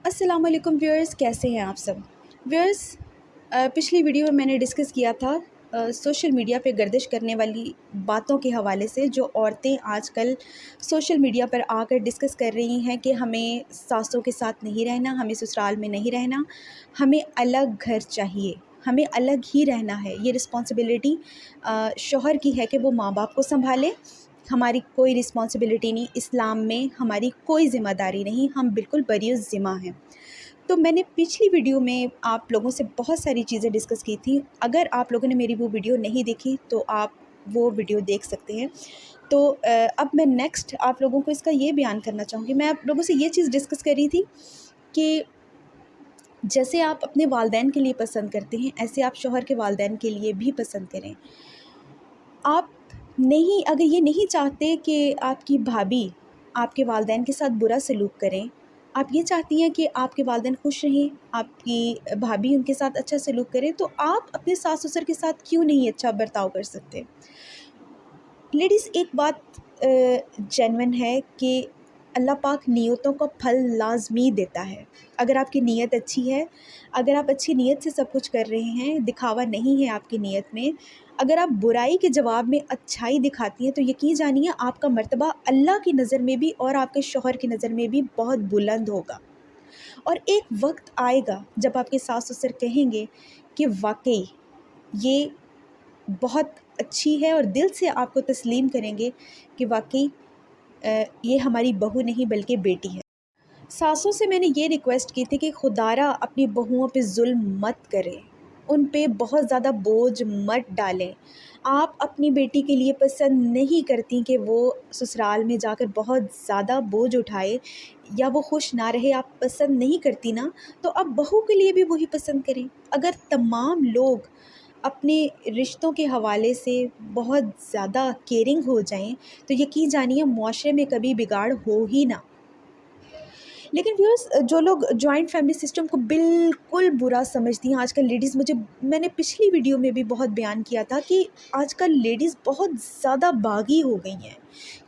अस्सलाम वालेकुम व्यूअर्स, कैसे हैं आप सब व्यूअर्स। पिछली वीडियो में मैंने डिस्कस किया था सोशल मीडिया पे गर्दिश करने वाली बातों के हवाले से, जो औरतें आजकल सोशल मीडिया पर आकर डिस्कस कर रही हैं कि हमें सासों के साथ नहीं रहना, हमें ससुराल में नहीं रहना, हमें अलग घर चाहिए, हमें अलग ही रहना है। ये रिस्पॉन्सिबिलिटी शौहर की है कि वो माँ बाप को संभाले, हमारी कोई रिस्पॉन्सिबिलिटी नहीं, इस्लाम में हमारी कोई ज़िम्मेदारी नहीं, हम बिल्कुल बरी ज़िम्मा हैं। तो मैंने पिछली वीडियो में आप लोगों से बहुत सारी चीज़ें डिस्कस की थी। अगर आप लोगों ने मेरी वो वीडियो नहीं देखी तो आप वो वीडियो देख सकते हैं। तो अब मैं नेक्स्ट आप लोगों को इसका ये बयान करना चाहूँगी। मैं आप लोगों से ये चीज़ डिस्कस कर रही थी कि जैसे आप अपने वालिदैन के लिए पसंद करते हैं, ऐसे आप शौहर के वालिदैन के लिए भी पसंद करें। आप नहीं, अगर ये नहीं चाहते कि आपकी भाभी आपके वालिदैन के साथ बुरा सलूक करें, आप ये चाहती हैं कि आपके वालिदैन खुश रहें, आपकी भाभी उनके साथ अच्छा सलूक करें, तो आप अपने सास-ससुर के साथ क्यों नहीं अच्छा बर्ताव कर सकते? लेडीज़, एक बात जेन्युइन है कि अल्लाह पाक नियतों का फल लाज़मी देता है। अगर आपकी नीयत अच्छी है, अगर आप अच्छी नीयत से सब कुछ कर रहे हैं, दिखावा नहीं है आपकी नीयत में, अगर आप बुराई के जवाब में अच्छाई दिखाती हैं, तो यकीन जानिए आपका मर्तबा अल्लाह की नज़र में भी और आपके शौहर की नज़र में भी बहुत बुलंद होगा। और एक वक्त आएगा जब आपके सास-ससुर कहेंगे कि वाक़ई ये बहुत अच्छी है, और दिल से आपको तस्लीम करेंगे कि वाक़ई ये हमारी बहू नहीं बल्कि बेटी है। सासों से मैंने ये रिक्वेस्ट की थी कि खुदारा अपनी बहुओं पे ज़ुल्म मत करें, उन पे बहुत ज़्यादा बोझ मत डालें। आप अपनी बेटी के लिए पसंद नहीं करती कि वो ससुराल में जाकर बहुत ज़्यादा बोझ उठाए या वो खुश ना रहे, आप पसंद नहीं करती ना, तो आप बहू के लिए भी वही पसंद करें। अगर तमाम लोग अपने रिश्तों के हवाले से बहुत ज़्यादा केयरिंग हो जाएं, तो यकीन जानिए मुआशरे में कभी बिगाड़ हो ही ना। लेकिन व्यूअर्स, जो लोग जॉइंट फैमिली सिस्टम को बिल्कुल बुरा समझती हैं आजकल लेडीज़, मैंने पिछली वीडियो में भी बहुत बयान किया था कि आजकल लेडीज़ बहुत ज़्यादा बागी हो गई हैं।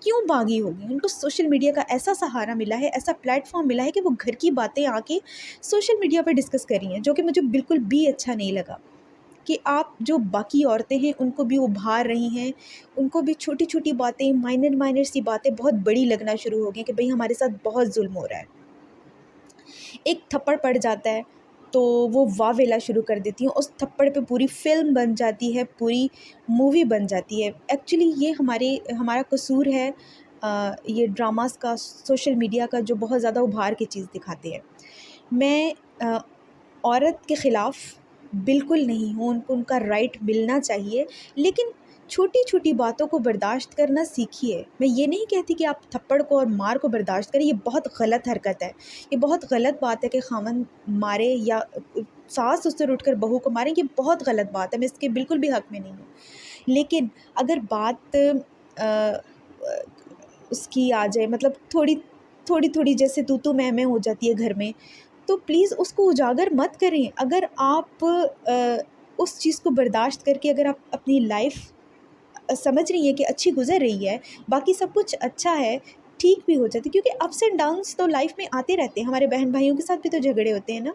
क्यों बागी हो गई? उनको सोशल मीडिया का ऐसा सहारा मिला है, ऐसा प्लेटफॉर्म मिला है कि वो घर की बातें आके सोशल मीडिया पर डिस्कस कर रही हैं, जो कि मुझे बिल्कुल भी अच्छा नहीं लगा। कि आप जो बाकी औरतें हैं उनको भी उभार रही हैं, उनको भी छोटी-छोटी बातें, माइनर सी बातें बहुत बड़ी लगना शुरू हो गई कि भई हमारे साथ बहुत ज़ुल्म हो रहा है। एक थप्पड़ पड़ जाता है तो वो वाह-वेला शुरू कर देती हैं, उस थप्पड़ पे पूरी फ़िल्म बन जाती है, पूरी मूवी बन जाती है। एक्चुअली ये हमारा कसूर है, ये ड्रामास का, सोशल मीडिया का, जो बहुत ज़्यादा उभार के चीज़ दिखाते हैं। मैं औरत के ख़िलाफ़ बिल्कुल नहीं हूँ, उनको उनका राइट मिलना चाहिए, लेकिन छोटी-छोटी बातों को बर्दाश्त करना सीखिए। मैं ये नहीं कहती कि आप थप्पड़ को और मार को बर्दाश्त करें, ये बहुत गलत हरकत है। ये बहुत गलत बात है कि ख़ावंद मारे या सास-ससुर उठकर बहू को मारें, ये बहुत गलत बात है, मैं इसके बिल्कुल भी हक़ में नहीं हूँ। लेकिन अगर बात उसकी आ जाए, मतलब थोड़ी-थोड़ी जैसे तू-तू मैं-मैं हो जाती है घर में, तो प्लीज़ उसको उजागर मत करें। अगर आप उस चीज़ को बर्दाश्त करके अगर आप अपनी लाइफ़ समझ रही हैं कि अच्छी गुज़र रही है, बाकी सब कुछ अच्छा है, ठीक भी हो जाती है, क्योंकि अप्स एंड डाउन्स तो लाइफ़ में आते रहते हैं, हमारे बहन-भाइयों के साथ भी तो झगड़े होते हैं ना।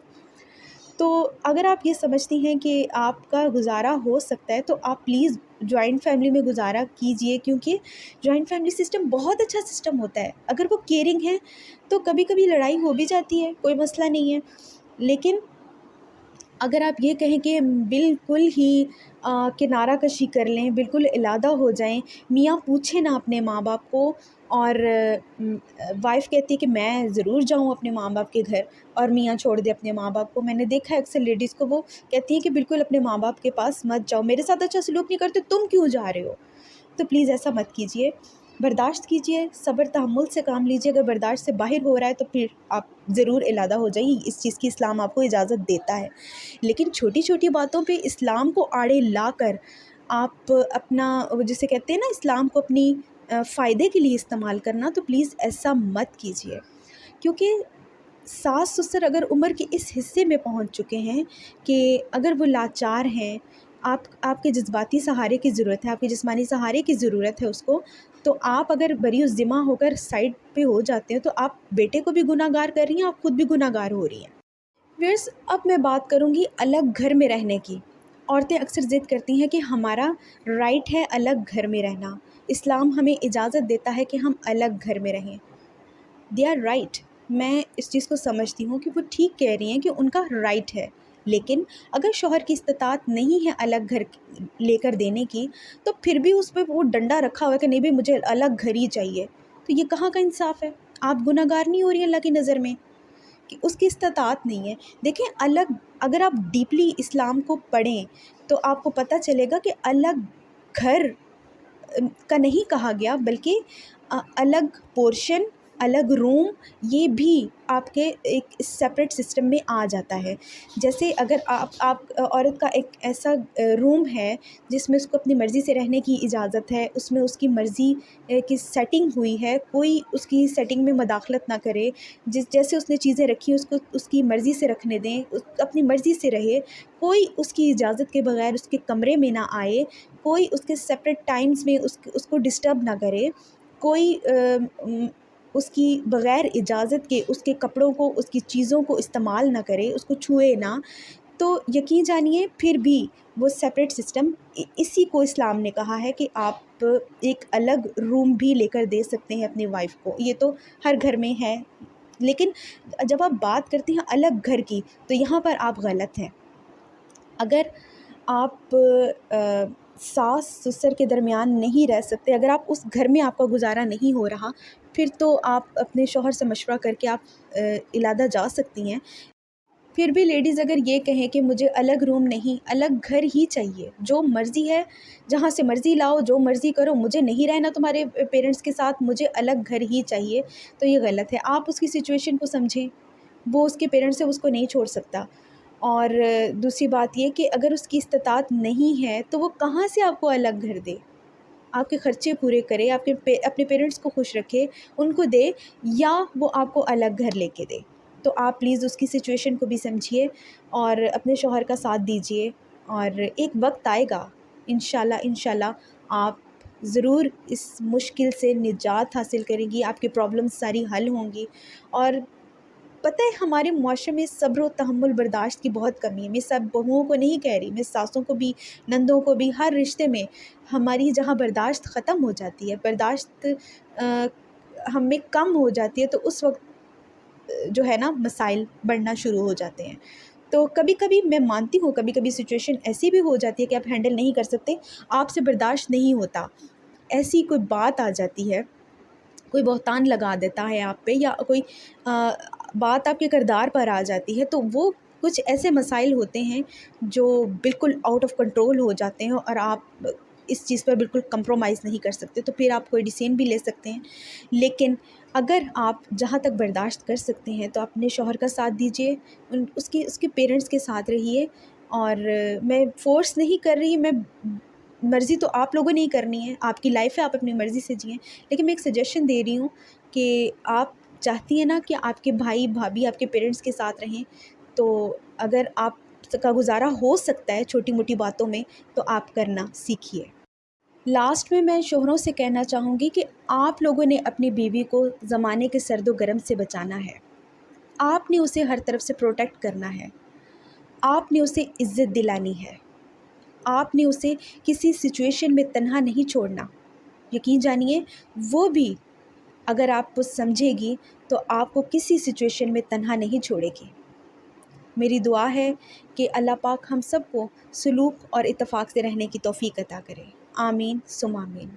तो अगर आप ये समझती हैं कि आपका गुज़ारा हो सकता है, तो आप प्लीज़ जॉइंट फैमिली में गुज़ारा कीजिए, क्योंकि जॉइंट फैमिली सिस्टम बहुत अच्छा सिस्टम होता है। अगर वो केयरिंग है, तो कभी-कभी लड़ाई हो भी जाती है, कोई मसला नहीं है। लेकिन अगर आप ये कहें कि बिल्कुल ही किनारा कशी कर लें, बिल्कुल अलहदा हो जाएँ, मियाँ पूछे ना अपने माँ-बाप को, और वाइफ़ कहती है कि मैं ज़रूर जाऊँ अपने माँ-बाप के घर, और मियाँ छोड़ दे अपने माँ-बाप को। मैंने देखा है अक्सर लेडीज़ को, वो कहती हैं कि बिल्कुल अपने माँ-बाप के पास मत जाओ, मेरे साथ अच्छा सलूक नहीं करते, तुम क्यों जा रहे हो? तो प्लीज़ ऐसा मत कीजिए, बर्दाश्त कीजिए, सब्र तहम्मुल से काम लीजिए। अगर बर्दाश्त से बाहर हो रहा है तो फिर आप ज़रूर अलहदा हो जाइए, इस चीज़ की इस्लाम आपको इजाज़त देता है। लेकिन छोटी-छोटी बातों पे इस्लाम को आड़े लाकर आप अपना, वो जिसे कहते हैं ना, इस्लाम को अपनी फ़ायदे के लिए इस्तेमाल करना, तो प्लीज़ ऐसा मत कीजिए। क्योंकि सास-ससुर अगर उम्र के इस हिस्से में पहुंच चुके हैं कि अगर वो लाचार हैं, آپ کے جذباتی سہارے کی ضرورت ہے، آپ کے جسمانی سہارے کی ضرورت ہے اس کو، تو آپ اگر بری الذمہ ہو کر سائڈ پہ ہو جاتے ہیں تو آپ بیٹے کو بھی گناہ گار کر رہی ہیں، آپ خود بھی گناہ گار ہو رہی ہیں۔ ویئرس، اب میں بات کروں گی الگ گھر میں رہنے کی۔ عورتیں اکثر ضد کرتی ہیں کہ ہمارا رائٹ ہے الگ گھر میں رہنا، اسلام ہمیں اجازت دیتا ہے کہ ہم الگ گھر میں رہیں۔ دے آر رائٹ، میں اس چیز کو سمجھتی ہوں کہ وہ ٹھیک کہہ رہی ہیں کہ ان کا رائٹ ہے، لیکن اگر شوہر کی استطاعت نہیں ہے الگ گھر لے کر دینے کی، تو پھر بھی اس پہ وہ ڈنڈا رکھا ہوا ہے کہ نہیں بھائی مجھے الگ گھر ہی چاہیے، تو یہ کہاں کا انصاف ہے؟ آپ گناہ گار نہیں ہو رہی ہیں اللہ کی نظر میں کہ اس کی استطاعت نہیں ہے؟ دیکھیں، الگ، اگر آپ ڈیپلی اسلام کو پڑھیں تو آپ کو پتہ چلے گا کہ الگ گھر کا نہیں کہا گیا، بلکہ الگ پورشن، الگ روم، یہ بھی آپ کے ایک سپریٹ سسٹم میں آ جاتا ہے۔ جیسے اگر آپ عورت کا ایک ایسا روم ہے جس میں اس کو اپنی مرضی سے رہنے کی اجازت ہے، اس میں اس کی مرضی کی سیٹنگ ہوئی ہے، کوئی اس کی سیٹنگ میں مداخلت نہ کرے، جیسے اس نے چیزیں رکھی اس کو اس کی مرضی سے رکھنے دیں، اپنی مرضی سے رہے، کوئی اس کی اجازت کے بغیر اس کے کمرے میں نہ آئے، کوئی اس کے سپریٹ ٹائمز میں اس کو ڈسٹرب نہ کرے، کوئی اس کی بغیر اجازت کے اس کے کپڑوں کو، اس کی چیزوں کو استعمال نہ کرے، اس کو چھوئے نہ، تو یقین جانیے پھر بھی وہ سپریٹ سسٹم، اسی کو اسلام نے کہا ہے کہ آپ ایک الگ روم بھی لے کر دے سکتے ہیں اپنی وائف کو، یہ تو ہر گھر میں ہے۔ لیکن جب آپ بات کرتے ہیں الگ گھر کی تو یہاں پر آپ غلط ہیں۔ اگر آپ ساس سسر کے درمیان نہیں رہ سکتے، اگر آپ اس گھر میں آپ کا گزارا نہیں ہو رہا، پھر تو آپ اپنے شوہر سے مشورہ کر کے آپ علادہ جا سکتی ہیں۔ پھر بھی لیڈیز اگر یہ کہیں کہ مجھے الگ روم نہیں، الگ گھر ہی چاہیے، جو مرضی ہے جہاں سے مرضی لاؤ، جو مرضی کرو، مجھے نہیں رہنا تمہارے پیرنٹس کے ساتھ، مجھے الگ گھر ہی چاہیے، تو یہ غلط ہے۔ آپ اس کی سچویشن کو سمجھیں، وہ اس کے پیرنٹس سے اس کو نہیں چھوڑ سکتا۔ اور دوسری بات یہ کہ اگر اس کی استطاعت نہیں ہے تو وہ کہاں سے آپ کو الگ گھر دے؟ آپ کے خرچے پورے کرے، آپ کے اپنے پیرنٹس کو خوش رکھے، ان کو دے، یا وہ آپ کو الگ گھر لے کے دے۔ تو آپ پلیز اس کی سچویشن کو بھی سمجھیے اور اپنے شوہر کا ساتھ دیجیے، اور ایک وقت آئے گا انشاءاللہ آپ ضرور اس مشکل سے نجات حاصل کریں گی، آپ کی پرابلمس ساری حل ہوں گی۔ اور پتہ ہے ہمارے معاشرے میں صبر و تحمل برداشت کی بہت کمی ہے۔ میں سب بہوؤں کو نہیں کہہ رہی، میں ساسوں کو بھی، نندوں کو بھی، ہر رشتے میں ہماری جہاں برداشت ختم ہو جاتی ہے، برداشت ہم میں کم ہو جاتی ہے، تو اس وقت جو ہے نا مسائل بڑھنا شروع ہو جاتے ہیں۔ تو کبھی کبھی میں مانتی ہوں، کبھی کبھی سچویشن ایسی بھی ہو جاتی ہے کہ آپ ہینڈل نہیں کر سکتے، آپ سے برداشت نہیں ہوتا، ایسی کوئی بات آ جاتی ہے، کوئی بہتان لگا دیتا ہے آپ پہ، یا کوئی بات آپ کے کردار پر آ جاتی ہے، تو وہ کچھ ایسے مسائل ہوتے ہیں جو بالکل آؤٹ آف کنٹرول ہو جاتے ہیں، اور آپ اس چیز پر بالکل کمپرومائز نہیں کر سکتے، تو پھر آپ کوئی ڈیسیژن بھی لے سکتے ہیں۔ لیکن اگر آپ جہاں تک برداشت کر سکتے ہیں تو اپنے شوہر کا ساتھ دیجیے، اس کے پیرنٹس کے ساتھ رہیے، اور میں فورس نہیں کر رہی، میں مرضی تو آپ لوگوں نے ہی کرنی ہے، آپ کی لائف ہے، آپ اپنی مرضی سے جئیں، لیکن میں ایک سجیشن دے رہی ہوں کہ آپ چاہتی ہیں نا کہ آپ کے بھائی بھابھی آپ کے پیرنٹس کے ساتھ رہیں، تو اگر آپ کا گزارا ہو سکتا ہے چھوٹی موٹی باتوں میں تو آپ کرنا سیکھیے۔ لاسٹ میں شوہروں سے کہنا چاہوں گی کہ آپ لوگوں نے اپنی بیوی کو زمانے کے سرد و گرم سے بچانا ہے، آپ نے اسے ہر طرف سے پروٹیکٹ کرنا ہے، آپ نے اسے عزت دلانی ہے، آپ نے اسے کسی سچویشن میں تنہا نہیں چھوڑنا۔ یقین جانیے وہ بھی اگر آپ کو سمجھے گی تو آپ کو کسی سچویشن میں تنہا نہیں چھوڑے گی۔ میری دعا ہے کہ اللہ پاک ہم سب کو سلوک اور اتفاق سے رہنے کی توفیق عطا کرے۔ آمین ثم آمین۔